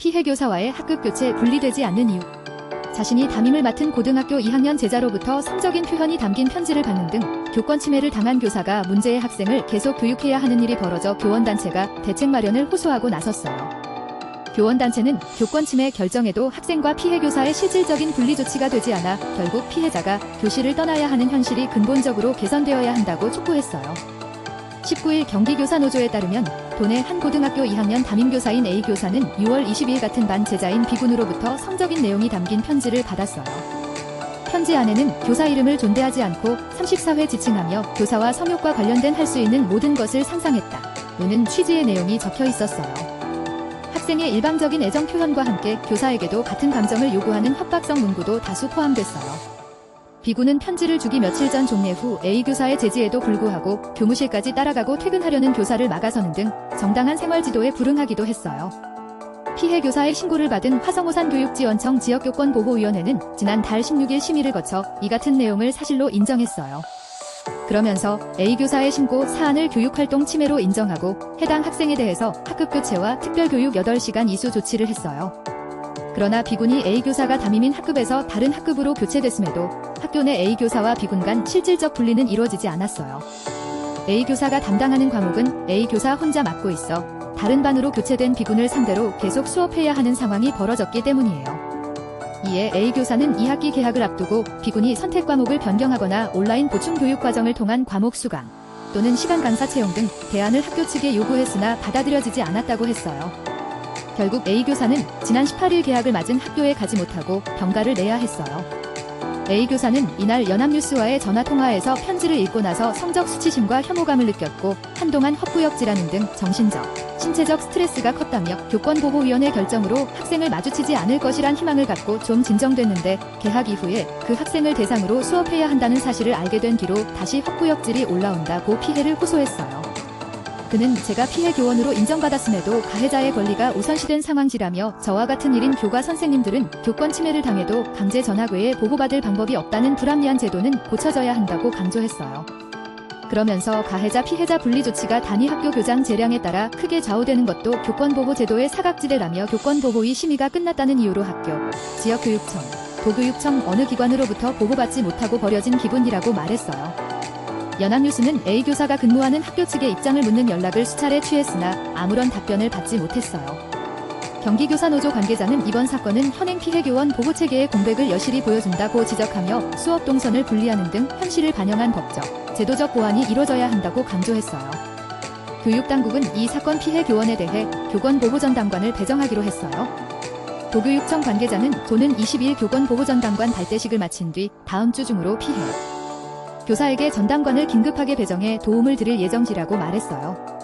피해 교사와의 학급 교체 분리되지 않는 이유. 자신이 담임을 맡은 고등학교 2학년 제자로부터 성적인 표현이 담긴 편지를 받는 등 교권 침해를 당한 교사가 문제의 학생을 계속 교육해야 하는 일이 벌어져 교원단체가 대책 마련을 호소하고 나섰어요. 교원단체는 교권 침해 결정에도 학생과 피해 교사의 실질적인 분리 조치가 되지 않아 결국 피해자가 교실을 떠나야 하는 현실이 근본적으로 개선되어야 한다고 촉구했어요. 19일 경기교사노조에 따르면 도내 한 고등학교 2학년 담임교사인 A 교사는 6월 22일 같은 반 제자인 B 군으로부터 성적인 내용이 담긴 편지를 받았어요. 편지 안에는 교사 이름을 존대하지 않고 34회 지칭하며 교사와 성욕과 관련된 할 수 있는 모든 것을 상상했다 는 취지의 내용이 적혀 있었어요. 학생의 일방적인 애정 표현과 함께 교사에게도 같은 감정을 요구하는 협박성 문구도 다수 포함됐어요. B군은 편지를 주기 며칠 전 종례 후 A 교사의 제지에도 불구하고 교무실까지 따라가고 퇴근하려는 교사를 막아서는 등 정당한 생활 지도에 불응하기도 했어요. 피해 교사의 신고를 받은 화성호산교육지원청 지역교권보호위원회는 지난달 16일 심의를 거쳐 이 같은 내용을 사실로 인정했어요. 그러면서 A 교사의 신고 사안을 교육활동 침해로 인정하고 해당 학생에 대해서 학급교체와 특별교육 8시간 이수 조치를 했어요. 그러나 B군이 A 교사가 담임인 학급에서 다른 학급으로 교체됐음에도 학교 내 A 교사와 B군 간 실질적 분리는 이루어지지 않았어요. A 교사가 담당하는 과목은 A 교사 혼자 맡고 있어 다른 반으로 교체된 B군을 상대로 계속 수업해야 하는 상황이 벌어졌기 때문이에요. 이에 A 교사는 2학기 개학을 앞두고 B군이 선택 과목을 변경하거나 온라인 보충 교육 과정을 통한 과목 수강 또는 시간 강사 채용 등 대안을 학교 측에 요구했으나 받아들여지지 않았다고 했어요. 결국 A 교사는 지난 18일 개학을 맞은 학교에 가지 못하고 병가를 내야 했어요. A 교사는 이날 연합뉴스와의 전화통화에서 편지를 읽고 나서 성적 수치심과 혐오감을 느꼈고 한동안 헛구역질하는 등 정신적, 신체적 스트레스가 컸다며 교권보호위원회 결정으로 학생을 마주치지 않을 것이란 희망을 갖고 좀 진정됐는데 개학 이후에 그 학생을 대상으로 수업해야 한다는 사실을 알게 된 뒤로 다시 헛구역질이 올라온다고 피해를 호소했어요. 그는 제가 피해 교원으로 인정받았음에도 가해자의 권리가 우선시된 상황지라며 저와 같은 일인 교과 선생님들은 교권 침해를 당해도 강제 전학 외에 보호받을 방법이 없다는 불합리한 제도는 고쳐져야 한다고 강조했어요. 그러면서 가해자 피해자 분리 조치가 단위 학교 교장 재량에 따라 크게 좌우되는 것도 교권보호 제도의 사각지대라며 교권보호위 심의가 끝났다는 이유로 학교, 지역교육청, 도교육청 어느 기관으로부터 보호받지 못하고 버려진 기분이라고 말했어요. 연합뉴스는 A 교사가 근무하는 학교 측의 입장을 묻는 연락을 수차례 취했으나 아무런 답변을 받지 못했어요. 경기교사노조 관계자는 이번 사건은 현행 피해 교원 보호체계의 공백을 여실히 보여준다고 지적하며 수업 동선을 분리하는 등 현실을 반영한 법적, 제도적 보완이 이뤄져야 한다고 강조했어요. 교육당국은 이 사건 피해 교원에 대해 교권보호전담관을 배정하기로 했어요. 도교육청 관계자는 도는 22일 교권보호전담관 발대식을 마친 뒤 다음 주 중으로 피해 교사에게 전담관을 긴급하게 배정해 도움을 드릴 예정지라고 말했어요.